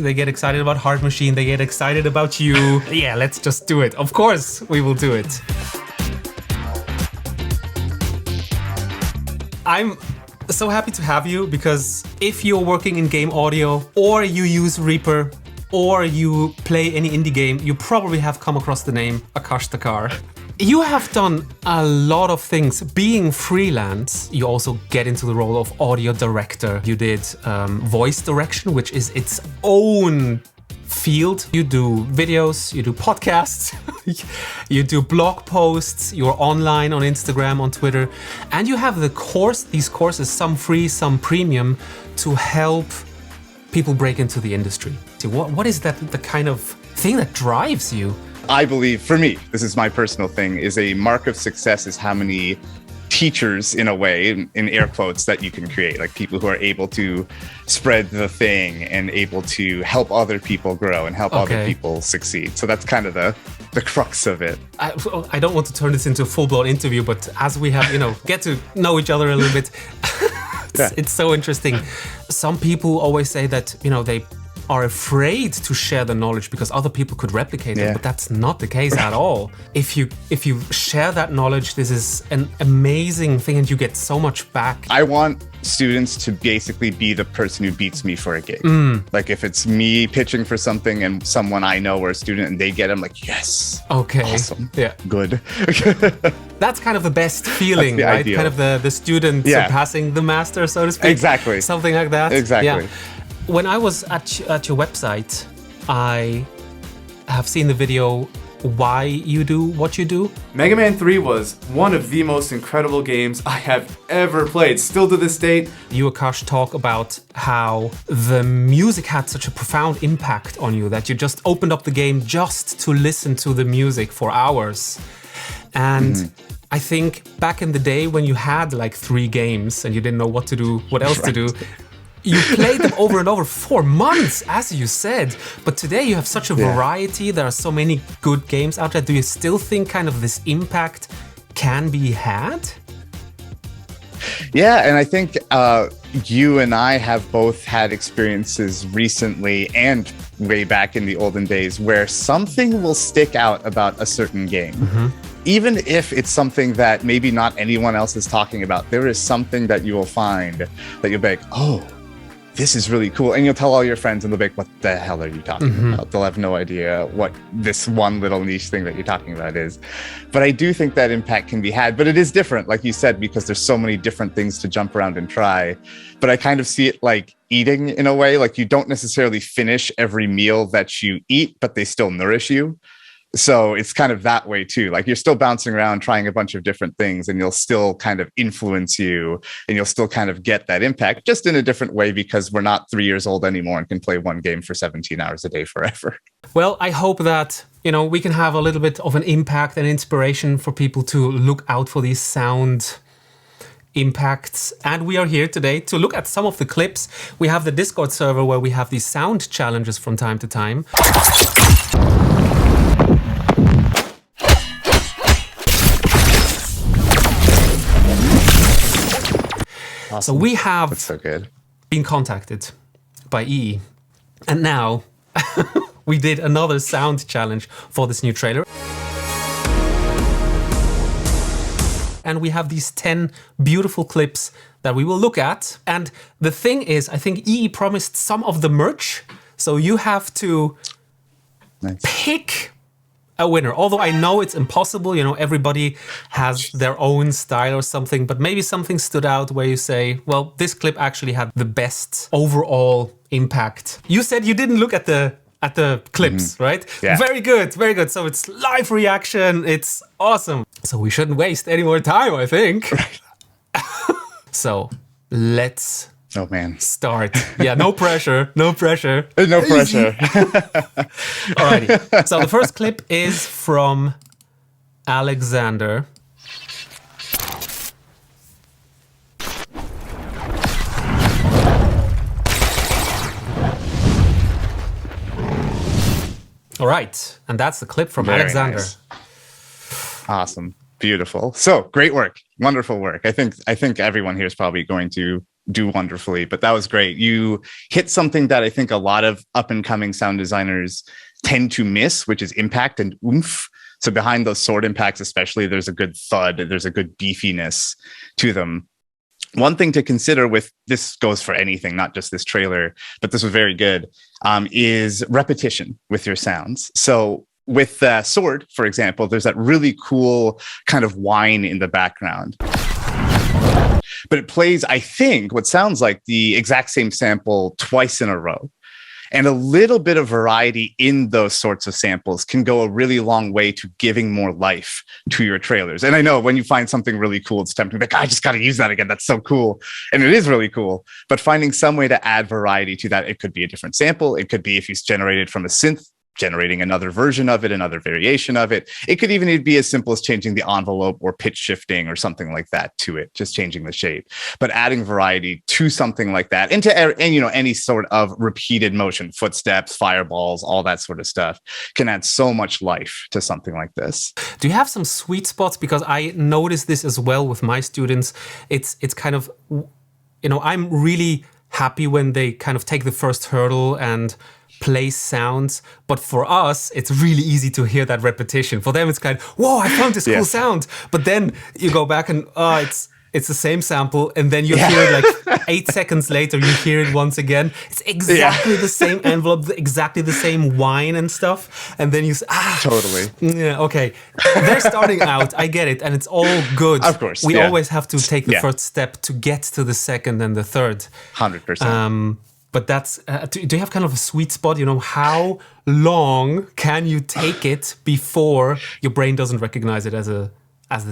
They get excited about Heart Machine. They get excited about you. Yeah, let's just do it. Of course, we will do it. I'm so happy to have you because if you're working in game audio or you use Reaper or you play any indie game, you probably have come across the name Akash Thakkar. You have done a lot of things. Being freelance, you also get into the role of audio director. You did voice direction, which is its own field. You do videos, you do podcasts, you do blog posts, you're online on Instagram, on Twitter, and you have these courses, some free, some premium, to help people break into the industry. So what is that the kind of thing that drives you? I believe, for me, this is my personal thing, is a mark of success is how many teachers, in a way, in air quotes, that you can create. Like people who are able to spread the thing and able to help other people grow and help other people succeed. So that's kind of the crux of it. I don't want to turn this into a full-blown interview, but as we have, get to know each other a little bit, it's so interesting. Some people always say that, they are afraid to share the knowledge because other people could replicate it, but that's not the case at all. If you share that knowledge, this is an amazing thing and you get so much back. I want students to basically be the person who beats me for a game. Like if it's me pitching for something and someone I know or a student and they get it, I'm like, yes. Okay. Awesome. Yeah. Good. That's kind of the best feeling, the right? ideal. Kind of the student surpassing the master, so to speak. Exactly. Something like that. Exactly. Yeah. When I was at your website, I have seen the video why you do what you do. Mega Man 3 was one of the most incredible games I have ever played, still to this date. You, Akash, talk about how the music had such a profound impact on you that you just opened up the game just to listen to the music for hours. And I think back in the day when you had like 3 games and you didn't know what else to do, you played them over and over for months, as you said. But today you have such a variety. There are so many good games out there. Do you still think kind of this impact can be had? Yeah, and I think you and I have both had experiences recently and way back in the olden days where something will stick out about a certain game. Even if it's something that maybe not anyone else is talking about, there is something that you will find that you'll be like, oh, this is really cool. And you'll tell all your friends and they'll be like, what the hell are you talking about? They'll have no idea what this one little niche thing that you're talking about is. But I do think that impact can be had, but it is different, like you said, because there's so many different things to jump around and try. But I kind of see it like eating in a way, like you don't necessarily finish every meal that you eat, but they still nourish you. So it's kind of that way too. Like you're still bouncing around trying a bunch of different things and you'll still kind of influence you and you'll still kind of get that impact just in a different way because we're not 3 years old anymore and can play one game for 17 hours a day forever. Well, I hope that, we can have a little bit of an impact and inspiration for people to look out for these sound impacts. And we are here today to look at some of the clips. We have the Discord server where we have these sound challenges from time to time. Awesome. So we have That's so good. been contacted by EE, and now we did another sound challenge for this new trailer. And we have these 10 beautiful clips that we will look at. And the thing is, I think EE promised some of the merch, so you have to pick a winner. Although I know it's impossible, everybody has their own style or something, but maybe something stood out where you say, well, this clip actually had the best overall impact. You said you didn't look at the clips, right? Yeah. Very good, very good. So it's live reaction, it's awesome. So we shouldn't waste any more time, I think. So let's start. Yeah, no pressure, no pressure. No pressure. Alrighty. So the first clip is from Alexander. All right, and that's the clip from Very Alexander. nice. Awesome. Beautiful. So great work. Wonderful work. I think everyone here is probably going to do wonderfully. But that was great. You hit something that I think a lot of up and coming sound designers tend to miss, which is impact and oomph. So behind those sword impacts, especially, there's a good thud, there's a good beefiness to them. One thing to consider with this goes for anything, not just this trailer, but this was very good, is repetition with your sounds. So with sword, for example, there's that really cool kind of whine in the background. But it plays, I think, what sounds like the exact same sample twice in a row. And a little bit of variety in those sorts of samples can go a really long way to giving more life to your trailers. And I know when you find something really cool, it's tempting to be like, I just got to use that again. That's so cool. And it is really cool. But finding some way to add variety to that, it could be a different sample. It could be if you generate it from a synth, generating another version of it, another variation of it. It could even be as simple as changing the envelope or pitch shifting or something like that to it, just changing the shape. But adding variety to something like that, and any sort of repeated motion, footsteps, fireballs, all that sort of stuff can add so much life to something like this. Do you have some sweet spots? Because I notice this as well with my students. It's kind of, I'm really happy when they kind of take the first hurdle and place sounds, but for us it's really easy to hear that repetition. For them it's kind of, whoa, I found this cool sound, but then you go back and it's the same sample, and then you hear it like 8 seconds later, you hear it once again. It's exactly the same envelope, exactly the same whine and stuff, and then you say, totally. Yeah, okay. They're starting out, I get it, and it's all good. Of course. We always have to take the first step to get to the second and the third. 100%. But that's, do you have kind of a sweet spot? How long can you take it before your brain doesn't recognize it as the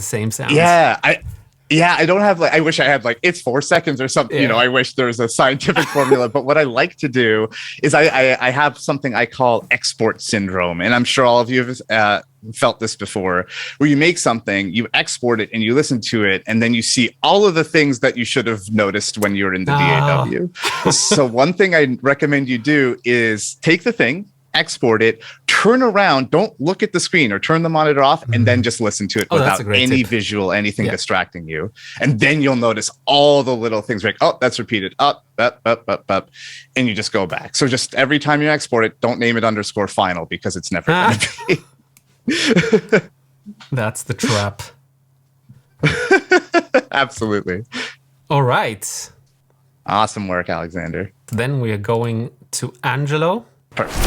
same sound? I don't have I wish I had it's 4 seconds or something. I wish there was a scientific formula. But what I like to do is I have something I call export syndrome. And I'm sure all of you have felt this before, where you make something, you export it and you listen to it, and then you see all of the things that you should have noticed when you were in the DAW. So one thing I recommend you do is take the thing, export it, turn around, don't look at the screen or turn the monitor off, and then just listen to it without any visual, anything distracting you. And then you'll notice all the little things like, oh, that's repeated, up, and you just go back. So just every time you export it, don't name it _final, because it's never going to be. That's the trap. Absolutely. All right. Awesome work, Alexander. Then we are going to Angelo. Perfect.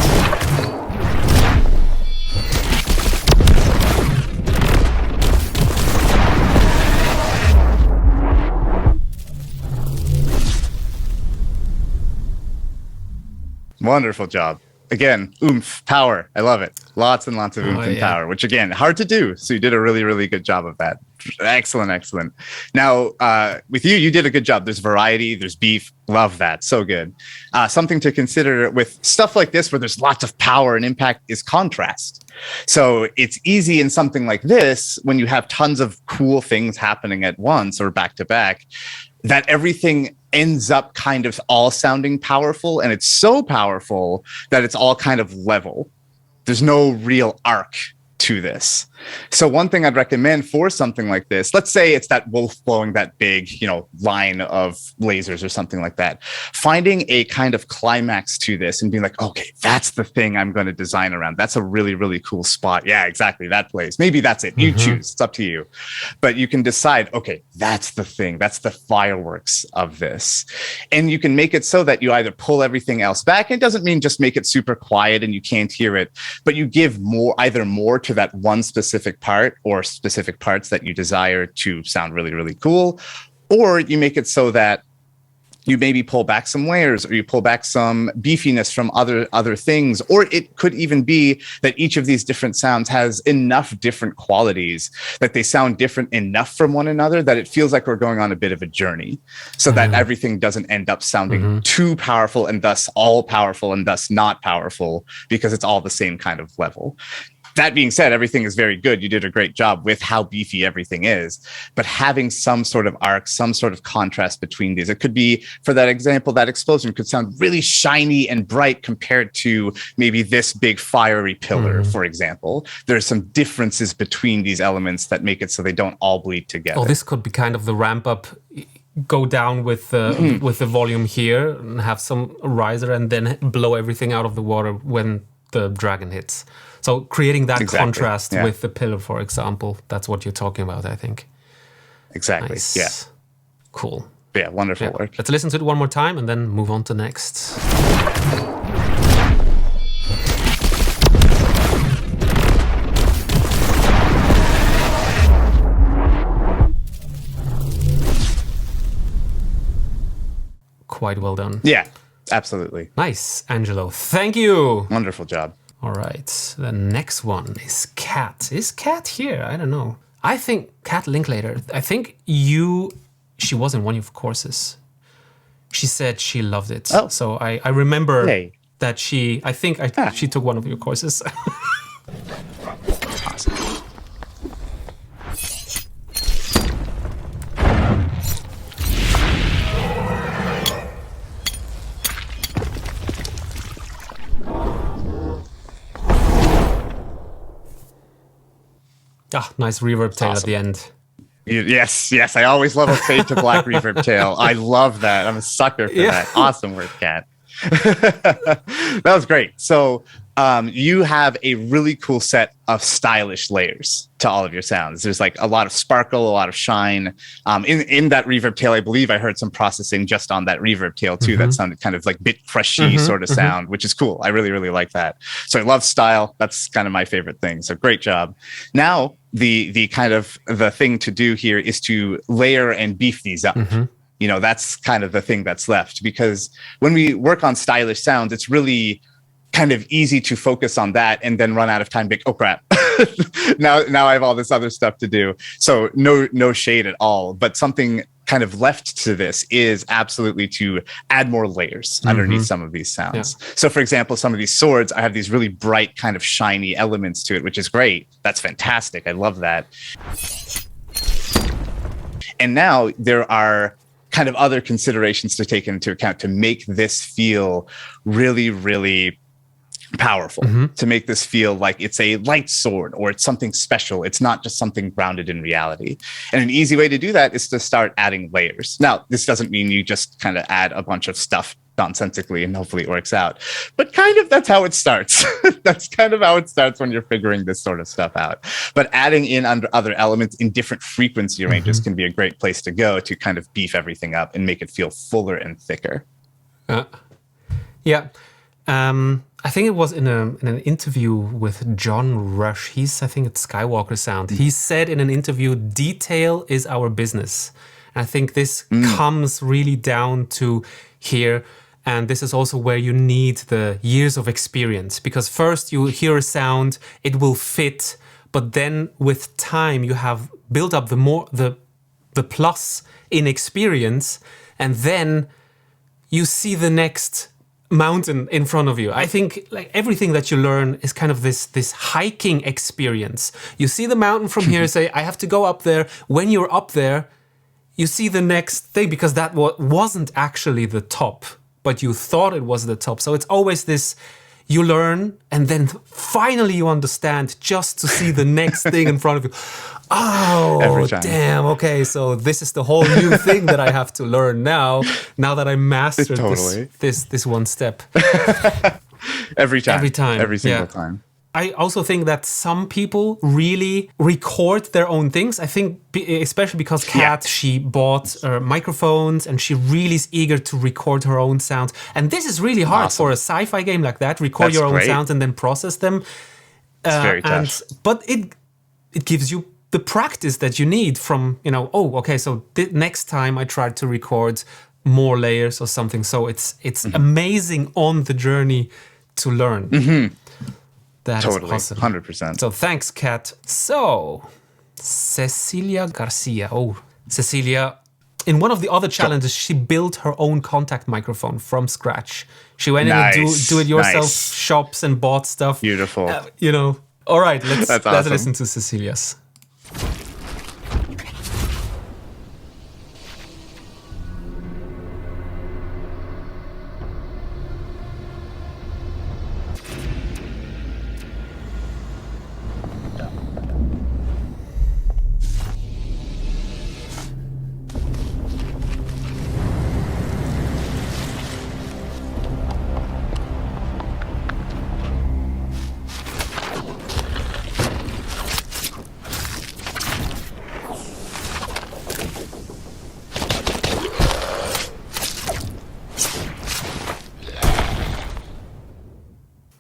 Wonderful job. Again, oomph, power. I love it. Lots and lots of oomph and power, which again, hard to do. So you did a really, really good job of that. Excellent, excellent. Now, with you did a good job. There's variety, there's beef. Love that. So good. Something to consider with stuff like this, where there's lots of power and impact, is contrast. So it's easy in something like this, when you have tons of cool things happening at once or back to back, that everything ends up kind of all sounding powerful. And it's so powerful that it's all kind of level. There's no real arc to this. So one thing I'd recommend for something like this, let's say it's that wolf blowing that big, line of lasers or something like that, finding a kind of climax to this and being like, okay, that's the thing I'm going to design around. That's a really, really cool spot. Yeah, exactly. That place. Maybe that's it. You choose. It's up to you. But you can decide, okay, that's the thing. That's the fireworks of this. And you can make it so that you either pull everything else back. It doesn't mean just make it super quiet and you can't hear it, but you give either more to that one specific part, or specific parts that you desire to sound really, really cool, or you make it so that you maybe pull back some layers, or you pull back some beefiness from other things. Or it could even be that each of these different sounds has enough different qualities that they sound different enough from one another that it feels like we're going on a bit of a journey, so that everything doesn't end up sounding too powerful and thus all powerful and thus not powerful, because it's all the same kind of level. That being said, everything is very good. You did a great job with how beefy everything is, but having some sort of arc, some sort of contrast between these. It could be, for that example, that explosion could sound really shiny and bright compared to maybe this big fiery pillar, for example. There's some differences between these elements that make it so they don't all bleed together. Oh, this could be kind of the ramp up. go down with the volume here and have some riser and then blow everything out of the water when the dragon hits. So creating that contrast with the pillar, for example, that's what you're talking about, I think. Exactly. Nice. Yeah. Cool. Yeah, wonderful work. Let's listen to it one more time and then move on to next. Quite well done. Yeah, absolutely. Nice, Angelo. Thank you. Wonderful job. All right. The next one is Kat. Is Kat here? I don't know. I think Kat Linklater. I think she was in one of your courses. She said she loved it. Oh. So I remember that she took one of your courses. Awesome. Ah, nice reverb tail at the end. Yes. I always love a fade to black reverb tail. I love that. I'm a sucker for that. Awesome work, Kat. That was great. So you have a really cool set of stylish layers to all of your sounds. There's like a lot of sparkle, a lot of shine. In that reverb tail, I believe I heard some processing just on that reverb tail too. That sounded kind of like bit crushy sort of sound, which is cool. I really, really like that. So I love style. That's kind of my favorite thing. So great job. Now the kind of the thing to do here is to layer and beef these up. You know, that's kind of the thing that's left, because when we work on stylish sounds, it's really kind of easy to focus on that and then run out of time. Big, oh crap! now I have all this other stuff to do. So no shade at all. But something kind of left to this is absolutely to add more layers underneath some of these sounds. Yeah. So for example, some of these swords, I have these really bright kind of shiny elements to it, which is great. That's fantastic. I love that. And now there are kind of other considerations to take into account to make this feel really, really powerful, to make this feel like it's a light sword or it's something special. It's not just something grounded in reality. And an easy way to do that is to start adding layers. Now, this doesn't mean you just kind of add a bunch of stuff nonsensically and hopefully it works out. But kind of that's how it starts. That's kind of how it starts when you're figuring this sort of stuff out. But adding in under other elements in different frequency ranges can be a great place to go to kind of beef everything up and make it feel fuller and thicker. I think it was in an interview with John Rush. I think it's Skywalker Sound. He said in an interview, detail is our business. And I think this comes really down to here. And this is also where you need the years of experience, because first you hear a sound, it will fit, but then with time you have built up the plus in experience, and then you see the next mountain in front of you. I think like everything that you learn is kind of this hiking experience. You see the mountain from here, say, I have to go up there. When you're up there, you see the next thing, because that wasn't actually the top, but you thought it was the top. So it's always this, you learn and then finally you understand just to see the next thing in front of you. Oh, damn. Okay, so this is the whole new thing that I have to learn now that I mastered this one step. Every time. Every single time. I also think that some people really record their own things. I think especially because Kat, she bought microphones and she really is eager to record her own sound. And this is really hard for a sci-fi game like that. Record your own sounds and then process them. It's very tough. But it gives you the practice that you need from, so next time I tried to record more layers or something. So it's amazing on the journey to learn. That is awesome. 100%. So thanks, Kat. So, Cecilia Garcia. Oh, Cecilia, in one of the other challenges, she built her own contact microphone from scratch. She went in and do-it-yourself shops and bought stuff. Beautiful. All right, let's listen to Cecilia's.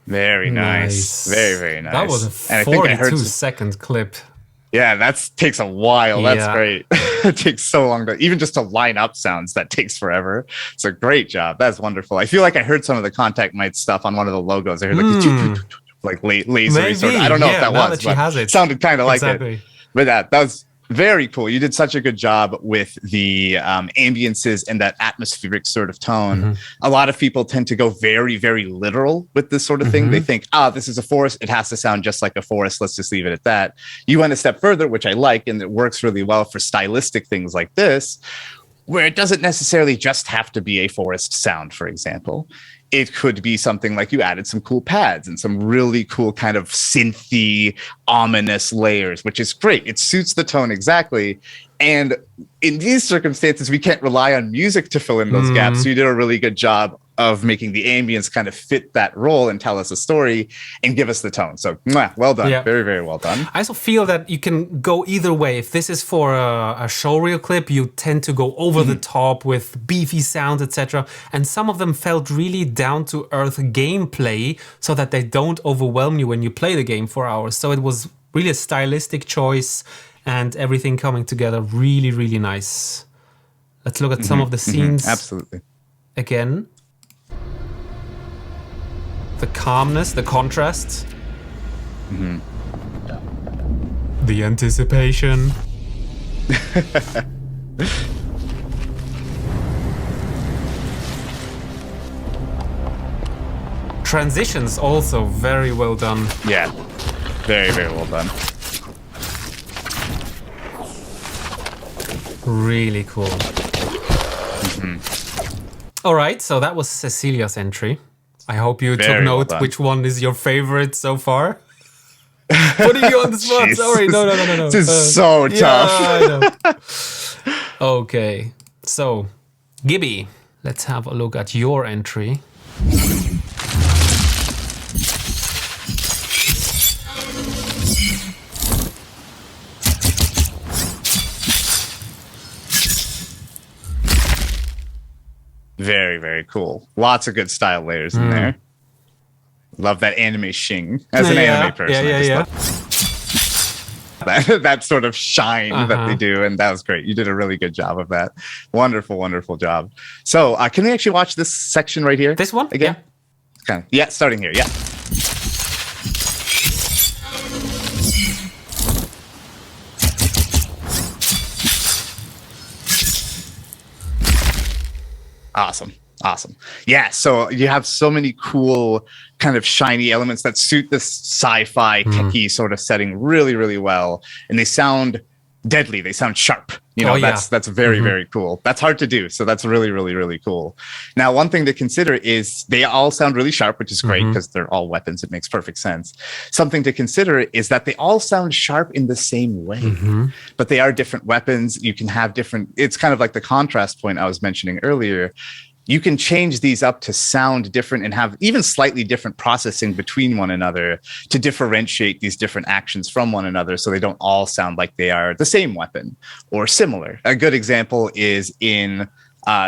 Very nice. Very, very nice. That was a 42-second clip. Yeah, that takes a while. That's Yeah. great. It takes so long to even just to line up sounds. That takes forever. It's a great job. That's wonderful. I feel like I heard some of the Contact Might stuff on one of the logos. I heard like lasery sort of. I don't know if that was, but it sounded kind of like it. But that was very cool. You did such a good job with the ambiences and that atmospheric sort of tone. A lot of people tend to go very, very literal with this sort of thing. They think, this is a forest. It has to sound just like a forest. Let's just leave it at that. You went a step further, which I like, and it works really well for stylistic things like this, where it doesn't necessarily just have to be a forest sound, for example. It could be something like you added some cool pads and some really cool kind of synthy, ominous layers, which is great. It suits the tone exactly. And in these circumstances, we can't rely on music to fill in those gaps. So you did a really good job of making the ambience kind of fit that role and tell us a story and give us the tone. So, well done. Yeah. Very, very well done. I also feel that you can go either way. If this is for a showreel clip, you tend to go over the top with beefy sounds, etc. And some of them felt really down-to-earth gameplay so that they don't overwhelm you when you play the game for hours. So it was really a stylistic choice and everything coming together really, really nice. Let's look at some of the scenes. Absolutely. Again. The calmness, the contrast. The anticipation. Transitions also very well done. Yeah, very, very well done. Really cool. All right, so that was Cecilia's entry. I hope you took note which one is your favorite so far. Putting you on the spot. Sorry, no. This is so tough. I know. Okay, so Gibby, let's have a look at your entry. Very, very cool. Lots of good style layers in there. Love that anime shing as an anime person. That sort of shine that they do, and that was great. You did a really good job of that. Wonderful, wonderful job. So can we actually watch this section right here? This one? Again? Yeah, starting here, yeah. Awesome. Yeah, so you have so many cool kind of shiny elements that suit this sci-fi techie sort of setting really, really well. And they sound deadly. They sound sharp. That's very, very cool. That's hard to do. So that's really, really, really cool. Now, one thing to consider is they all sound really sharp, which is great because they're all weapons. It makes perfect sense. Something to consider is that they all sound sharp in the same way, but they are different weapons. You can have different, it's kind of like the contrast point I was mentioning earlier. You can change these up to sound different and have even slightly different processing between one another to differentiate these different actions from one another so they don't all sound like they are the same weapon or similar. A good example is in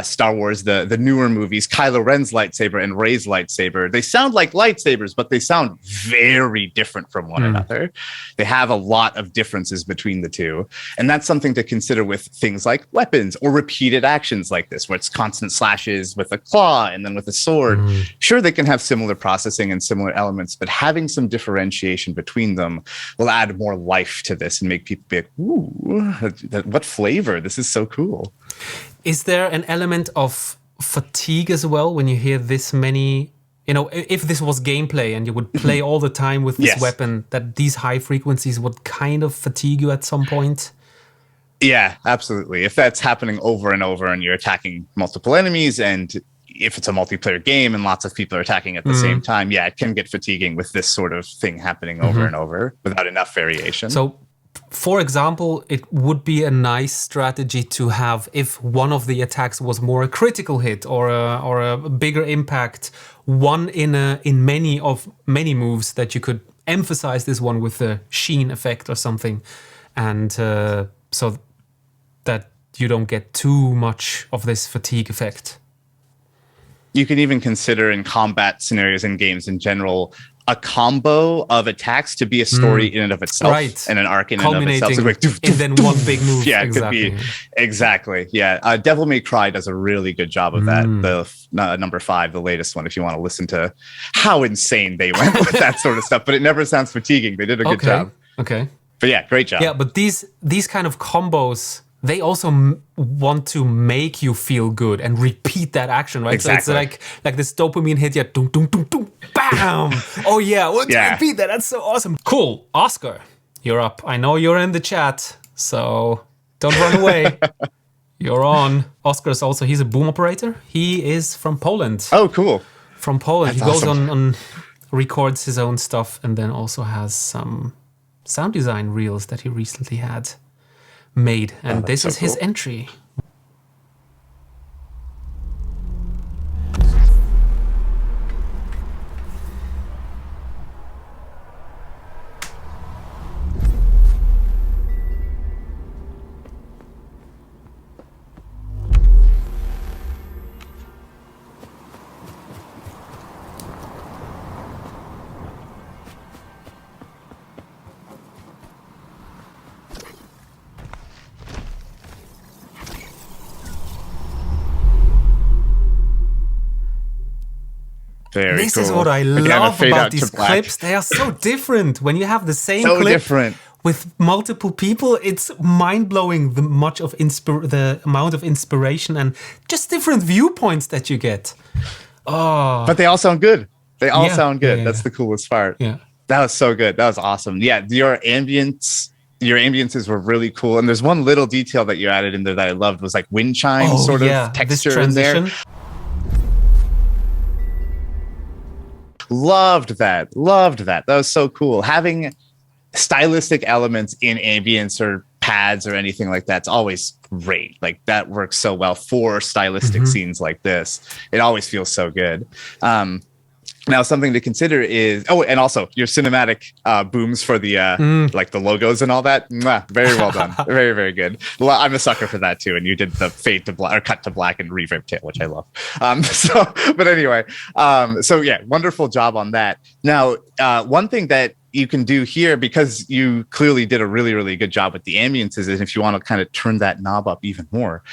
Star Wars, the newer movies, Kylo Ren's lightsaber and Rey's lightsaber. They sound like lightsabers, but they sound very different from one another. They have a lot of differences between the two. And that's something to consider with things like weapons or repeated actions like this, where it's constant slashes with a claw and then with a sword. Sure, they can have similar processing and similar elements, but having some differentiation between them will add more life to this and make people be like, ooh, what flavor? This is so cool. Is there an element of fatigue as well when you hear this many, if this was gameplay and you would play all the time with this weapon, that these high frequencies would kind of fatigue you at some point? Yeah, absolutely. If that's happening over and over and you're attacking multiple enemies, and if it's a multiplayer game and lots of people are attacking at the same time, it can get fatiguing with this sort of thing happening over and over without enough variation. So, for example, it would be a nice strategy to have, if one of the attacks was more a critical hit or a bigger impact, one in many moves, that you could emphasize this one with the sheen effect or something, and so that you don't get too much of this fatigue effect. You can even consider in combat scenarios in games in general, a combo of attacks to be a story in and of itself, and an arc in and of itself. So like, and then one big move. Yeah, it could be exactly. Yeah, Devil May Cry does a really good job of that. The number 5, the latest one. If you want to listen to how insane they went with that sort of stuff, but it never sounds fatiguing. They did a good job. Okay. But yeah, great job. Yeah, but these kind of combos, they also want to make you feel good and repeat that action, right? Exactly. So it's like this dopamine hit, yeah, dum, dum, dum, dum, bam! Oh yeah, I want to repeat that. That's so awesome. Cool. Oscar, you're up. I know you're in the chat, so don't run away. You're on. Oscar is also, he's a boom operator. He is from Poland. Oh, cool. From Poland. That's he goes awesome. on, records his own stuff, and then also has some sound design reels that he recently had made, and this is his entry. This is what I love about these clips. They are so different. When you have the same clip with multiple people, it's mind-blowing the amount of inspiration and just different viewpoints that you get. Oh. But they all sound good. They all sound good. That's the coolest part. Yeah. That was so good. That was awesome. Yeah, your ambiences were really cool. And there's one little detail that you added in there that I loved, was like wind chime sort of texture in there. Loved that. That was so cool. Having stylistic elements in ambience or pads or anything like that's always great. Like that works so well for stylistic scenes like this. It always feels so good. Now, something to consider is, and also your cinematic booms for the like the logos and all that. Very well done. Very, very good. I'm a sucker for that too. And you did the fade to black or cut to black and reverb tail, which I love. But anyway, so yeah, wonderful job on that. Now, one thing that you can do here, because you clearly did a really, really good job with the ambiences, and if you want to kind of turn that knob up even more,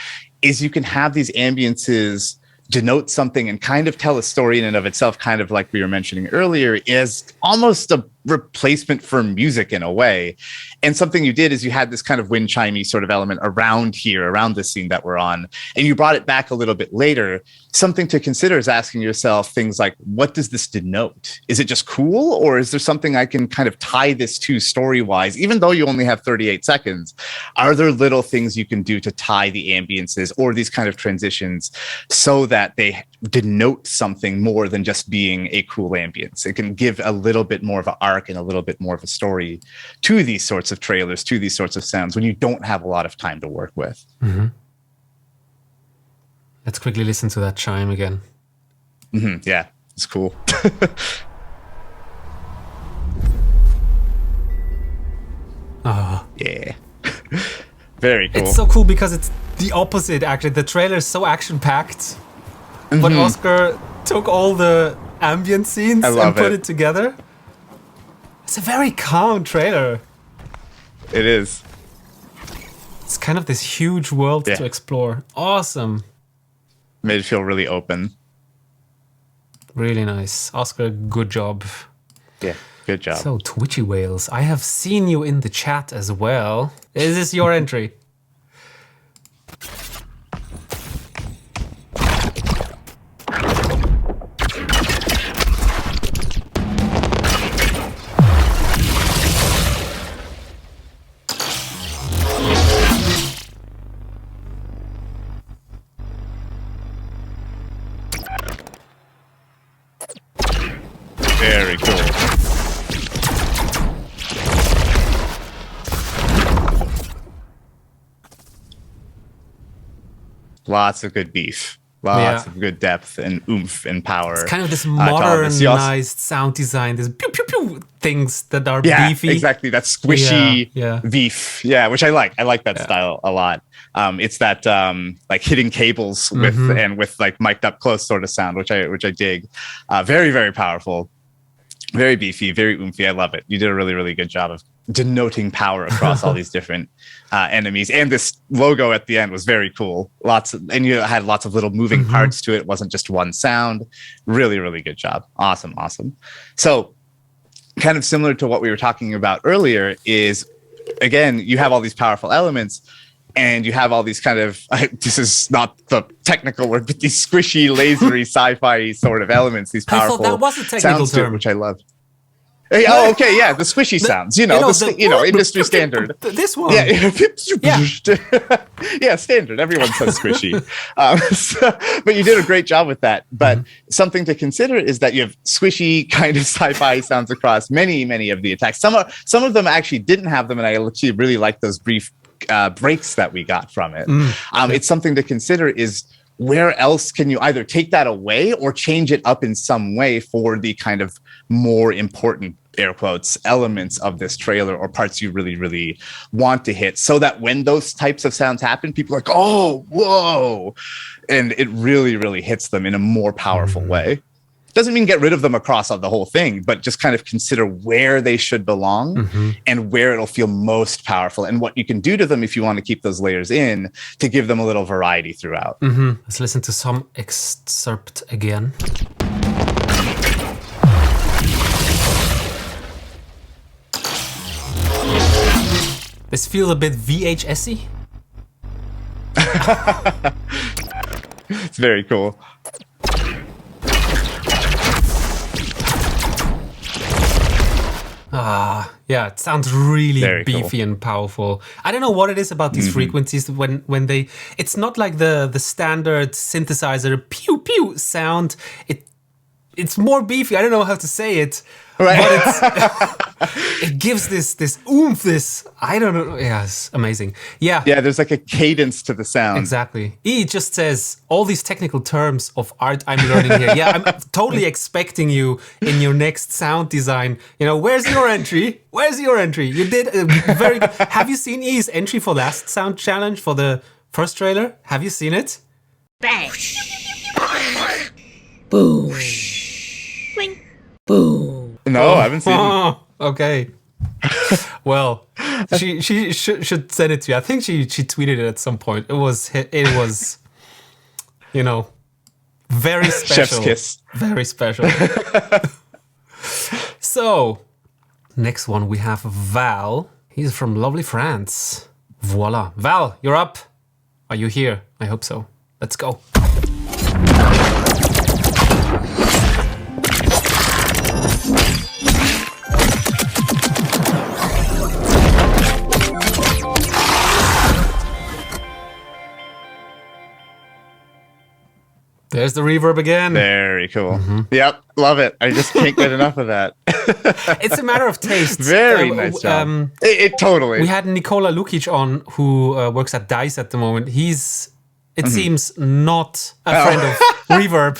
is you can have these ambiences denote something and kind of tell a story in and of itself, kind of like we were mentioning earlier, is almost a replacement for music in a way. And something you did is you had this kind of wind chimey sort of element around here, around this scene that we're on, and you brought it back a little bit later. Something to consider is asking yourself things like, what does this denote? Is it just cool, or is there something I can kind of tie this to story-wise? Even though you only have 38 seconds, are there little things you can do to tie the ambiences or these kind of transitions so that they denote something more than just being a cool ambience? It can give a little bit more of an arc and a little bit more of a story to these sorts of trailers, to these sorts of sounds when you don't have a lot of time to work with. Let's quickly listen to that chime again. Yeah, it's cool. Yeah. Very cool. It's so cool because it's the opposite, actually. The trailer is so action-packed, but Oskar took all the ambient scenes and put it together. It's a very calm trailer. It is. It's kind of this huge world to explore. Awesome. Made it feel really open. Really nice. Oskar, good job. Yeah, good job. So, Twitchywhalez, I have seen you in the chat as well. Is this your entry? Very cool. Lots of good beef. Lots of good depth and oomph and power. It's kind of this modernized sound design, this pew pew pew things that are beefy. Exactly. That squishy beef. Yeah, which I like. I like that style a lot. It's that like hitting cables with like mic'd up close sort of sound, which I dig. Very, very powerful. Very beefy, very oomphy. I love it. You did a really, really good job of denoting power across all these different enemies. And this logo at the end was very cool. And you had lots of little moving parts to it. It wasn't just one sound. Really, really good job. Awesome, awesome. So kind of similar to what we were talking about earlier is, again, you have all these powerful elements and you have all these kind of, this is not the technical word, but these squishy, lasery, sci-fi sort of elements, these powerful I thought that was a technical sounds to it, term. which I love. Oh, okay, yeah, the squishy sounds, industry standard. This one. Yeah, yeah, standard. Everyone says squishy. But you did a great job with that. But something to consider is that you have squishy kind of sci-fi sounds across many, many of the attacks. Some of them actually didn't have them, and I actually really like those brief breaks that we got from it. It's something to consider is where else can you either take that away or change it up in some way for the kind of more important, air quotes, elements of this trailer or parts you really, really want to hit, so that when those types of sounds happen, people are like, oh, whoa. And it really, really hits them in a more powerful way. Doesn't mean get rid of them across the whole thing, but just kind of consider where they should belong and where it'll feel most powerful and what you can do to them if you want to keep those layers in to give them a little variety throughout. Let's listen to some excerpt again. This feels a bit VHS-y. It's very cool. Yeah, it sounds really Very beefy and powerful. I don't know what it is about these frequencies when they. It's not like the standard synthesizer pew pew sound. It's more beefy. I don't know how to say it. Right. But it gives this oomph, I don't know. Yeah, it's amazing. Yeah. Yeah, there's like a cadence to the sound. Exactly. He just says all these technical terms of art I'm learning here. Yeah, I'm totally expecting you in your next sound design. Where's your entry? Where's your entry? You did a very good. Have you seen E's entry for last sound challenge for the first trailer? Have you seen it? Bang. Boom. Bling. Boom. No, I haven't seen it. Okay. Well, she should send it to you. I think she tweeted it at some point. It was very special. Chef's kiss. Very special. So, next one we have Val. He's from lovely France. Voila. Val, you're up. Are you here? I hope so. Let's go. There's the reverb again. Very cool. Yep, love it. I just can't get enough of that. It's a matter of taste. Very nice job. It totally. We had Nikola Lukic on, who works at DICE at the moment. It seems, not a friend of reverb.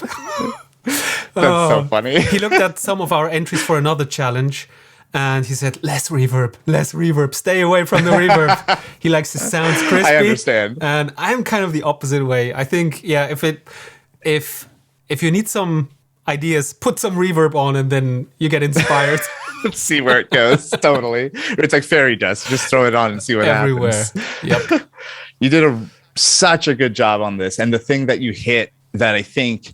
That's so funny. He looked at some of our entries for another challenge, and he said, less reverb, stay away from the reverb. He likes the sounds crispy. I understand. And I'm kind of the opposite way. I think, yeah, if you need some ideas, put some reverb on and then you get inspired. See where it goes. Totally. It's like fairy dust. Just throw it on and see what happens. Yep. You did such a good job on this. And the thing that you hit that I think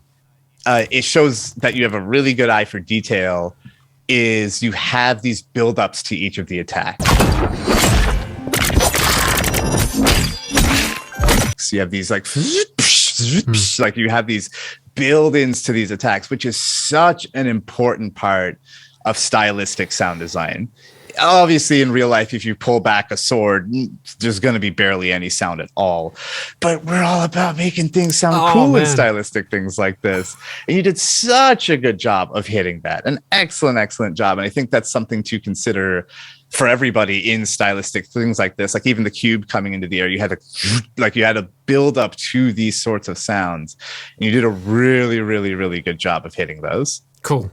it shows that you have a really good eye for detail is you have these build-ups to each of the attacks. So you have these like you have these build-ins to these attacks, which is such an important part of stylistic sound design. Obviously, in real life, if you pull back a sword, there's going to be barely any sound at all. But we're all about making things sound cool and stylistic things like this. And you did such a good job of hitting that. An excellent, excellent job. And I think that's something to consider for everybody in stylistic things like this. Like even the cube coming into the air, you had to build up to these sorts of sounds. And you did a really, really, really good job of hitting those. Cool.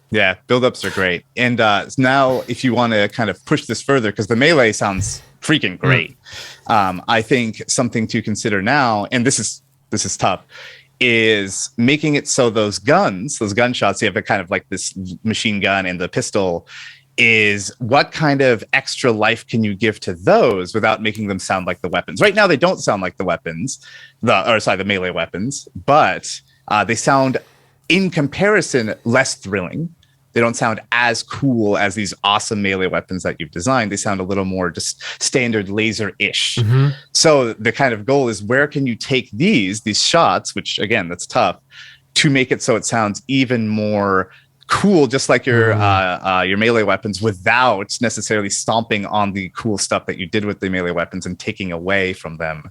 Yeah, build-ups are great. And now if you want to kind of push this further, because the melee sounds freaking great, I think something to consider now, and this is tough, is making it so those gunshots, you have a kind of like this machine gun and the pistol, is what kind of extra life can you give to those without making them sound like the weapons? Right now, they don't sound like the weapons, the melee weapons, but they sound, in comparison, less thrilling. They don't sound as cool as these awesome melee weapons that you've designed. They sound a little more just standard laser-ish. So the kind of goal is, where can you take these shots, which again, that's tough, to make it so it sounds even more cool, just like your melee weapons, without necessarily stomping on the cool stuff that you did with the melee weapons and taking away from them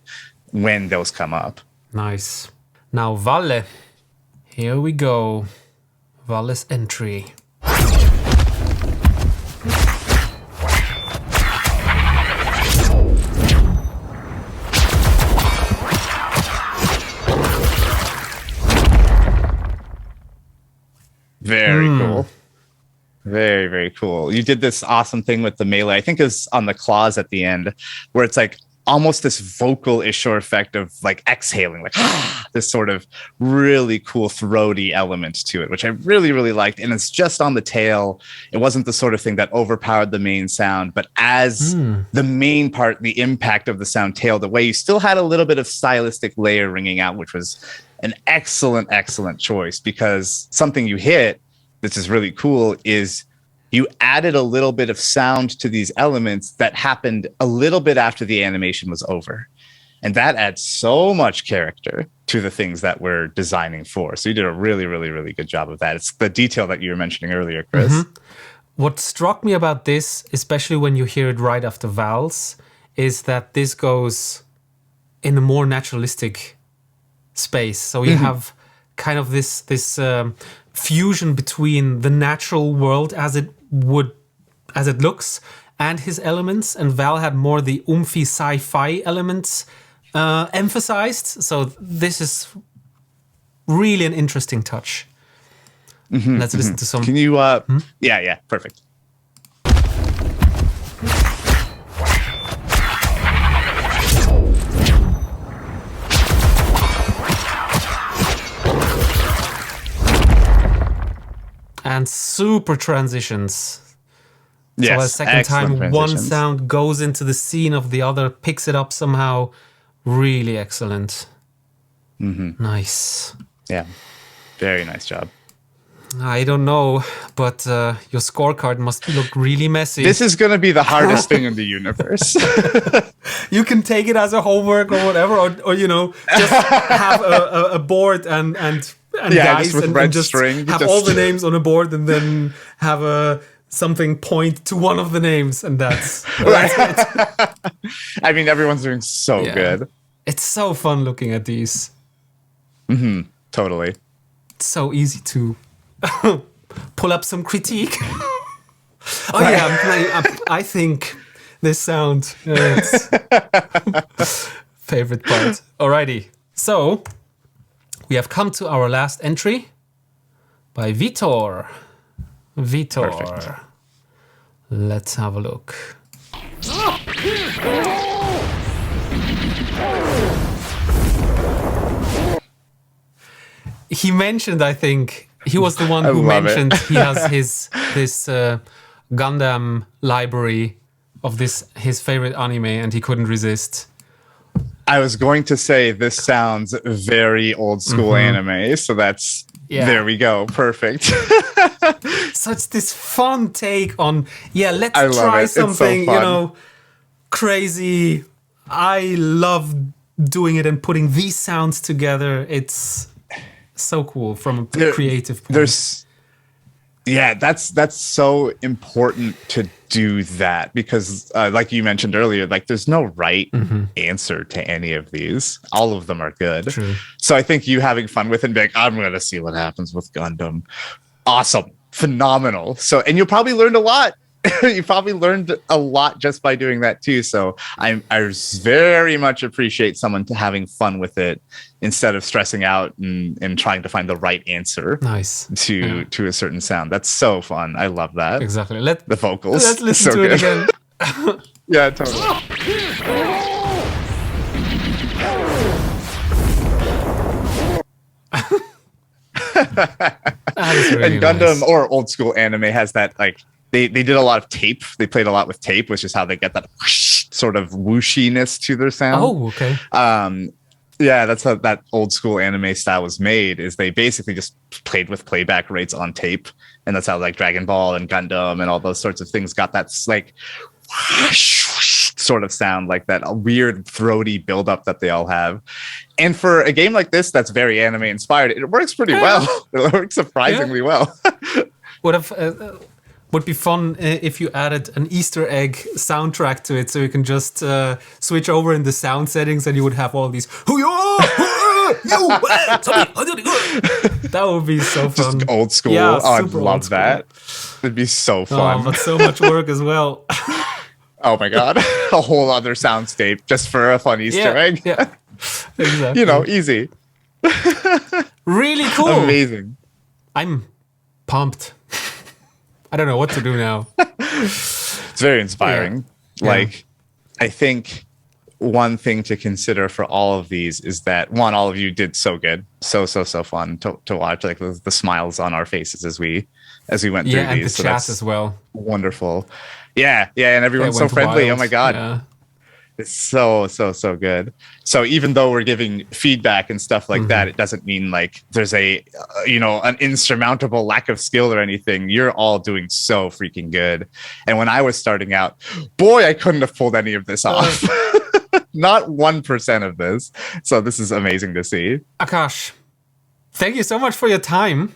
when those come up. Nice. Now, Valle. Here we go. Valle's entry. Very cool. Very, very cool. You did this awesome thing with the melee. I think it's on the claws at the end, where it's like almost this vocal-ish effect of like exhaling, like this sort of really cool throaty element to it, which I really, really liked. And it's just on the tail. It wasn't the sort of thing that overpowered the main sound, but as the main part, the impact of the sound tailed away, you still had a little bit of stylistic layer ringing out, which was an excellent, excellent choice, because something you hit, this is really cool, is you added a little bit of sound to these elements that happened a little bit after the animation was over. And that adds so much character to the things that we're designing for. So you did a really, really, really good job of that. It's the detail that you were mentioning earlier, Chris. What struck me about this, especially when you hear it right after vowels, is that this goes in a more naturalistic space. So you have kind of this fusion between the natural world as it looks and his elements, and Val had more the oomphy sci-fi elements emphasized. So this is really an interesting touch. Let's listen to some. Can you yeah, perfect. And super transitions. Yes, so a second time, one transitions. sound goes into the scene of the other, picks it up somehow. Really excellent. Nice. Yeah, very nice job. I don't know, but your scorecard must look really messy. This is going to be the hardest thing in the universe. You can take it as a homework or whatever, or you know, just have a board and guys just with red string, have all the names on a board, and then have something point to one of the names, and that's it. I mean, everyone's doing so good. It's so fun looking at these. Totally. It's so easy to pull up some critique. Oh yeah, I think this sound. It's favorite part. Alrighty, so we have come to our last entry by Vitor. Perfect. Let's have a look. He mentioned, I think, he was the one who mentioned he has this Gundam library of his favorite anime, and he couldn't resist. I was going to say this sounds very old school anime, so that's there we go, perfect. So it's this fun take on let's I love try it. something, It's so fun. crazy. I love doing it and putting these sounds together. It's so cool from a creative point. That's so important to do that, because like you mentioned earlier, like there's no right answer to any of these. All of them are good. True. So I think you having fun with it and being like, I'm gonna see what happens with Gundam. Awesome. Phenomenal. So, and you probably learned a lot. You probably learned a lot just by doing that too. So I very much appreciate someone having fun with it instead of stressing out and trying to find the right answer. Nice. To a certain sound. That's so fun. I love that. Exactly. The vocals. Let's listen so to good. it again. Yeah, totally. That is really And Gundam nice. or old school anime has that, like, they did a lot of tape. They played a lot with tape, which is how they get that whoosh, sort of whooshiness to their sound. Oh, okay. Yeah, that's how that old school anime style was made, is they basically just played with playback rates on tape. And that's how like Dragon Ball and Gundam and all those sorts of things got that like whoosh, whoosh sort of sound, like that weird throaty buildup that they all have. And for a game like this that's very anime inspired, it works pretty well. It works surprisingly well. Would be fun if you added an Easter egg soundtrack to it, so you can just switch over in the sound settings, and you would have all these. That would be so fun. Just old school. Yeah, oh, I'd super love old school. that. It'd be so fun. Oh, but so much work as well. Oh my god, a whole other soundscape just for a fun Easter egg. Yeah, exactly. You know, easy. Really cool. Amazing. I'm pumped. I don't know what to do now. It's very inspiring. Yeah. Like, I think one thing to consider for all of these is that, one, all of you did so good, so fun to watch. Like the smiles on our faces as we went through and these. the So chat that's as well. wonderful. Yeah, and everyone's so Went friendly. wild. Oh my god. Yeah. It's so good. So even though we're giving feedback and stuff like that, it doesn't mean like there's a an insurmountable lack of skill or anything. You're all doing so freaking good. And when I was starting out, boy, I couldn't have pulled any of this off. Not 1% of this. So this is amazing to see. Akash, thank you so much for your time.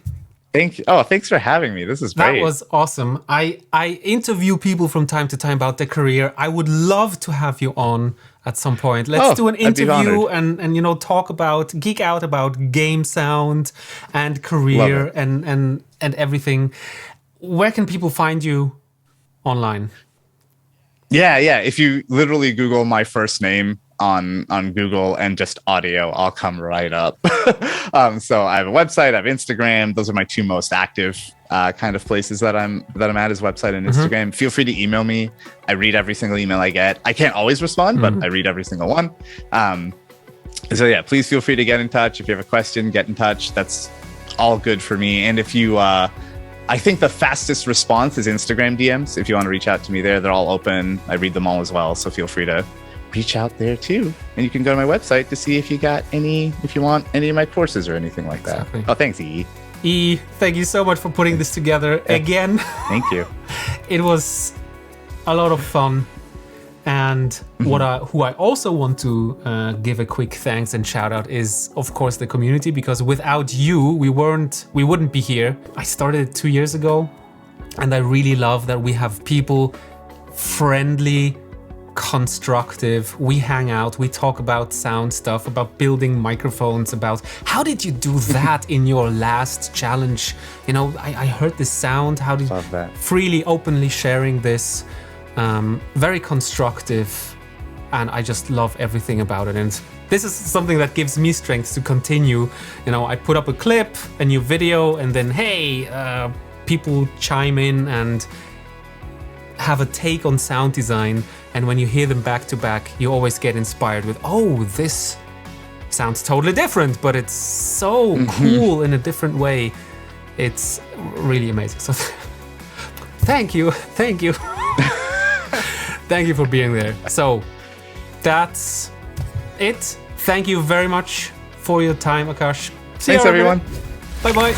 Thanks for having me. This is great. That was awesome. I interview people from time to time about their career. I would love to have you on at some point. Let's do an I'd be interview honored. and geek out about game sound and career and everything. Where can people find you online? Yeah. If you literally Google my first name on Google and just audio, I'll come right up. So I have a website, I have Instagram. Those are my two most active kind of places that I'm at, is website and Instagram. Feel free to email me. I read every single email I get. I can't always respond, but I read every single one. So yeah, please feel free to get in touch. If you have a question, get in touch. That's all good for me. And if you I think the fastest response is Instagram DMs. If you want to reach out to me there, they're all open. I read them all as well. So feel free to reach out there too. And you can go to my website to see if you want any of my courses or anything like that. Exactly. Oh, thanks, E. Thank you so much for putting this together again. Thank you. It was a lot of fun. And who I also want to give a quick thanks and shout out is, of course, the community, because without you, we wouldn't be here. I started it 2 years ago, and I really love that we have people friendly, constructive. We hang out, we talk about sound stuff, about building microphones, about how did you do that in your last challenge? I heard this sound. How did Love that. Freely, openly sharing this. Very constructive, and I just love everything about it. And this is something that gives me strength to continue. I put up a clip, a new video, and then people chime in and have a take on sound design. And when you hear them back to back, you always get inspired with, oh, this sounds totally different, but it's so cool in a different way. It's really amazing. So thank you. Thank you for being there. So that's it. Thank you very much for your time, Akash. Thanks, everyone. Bye-bye.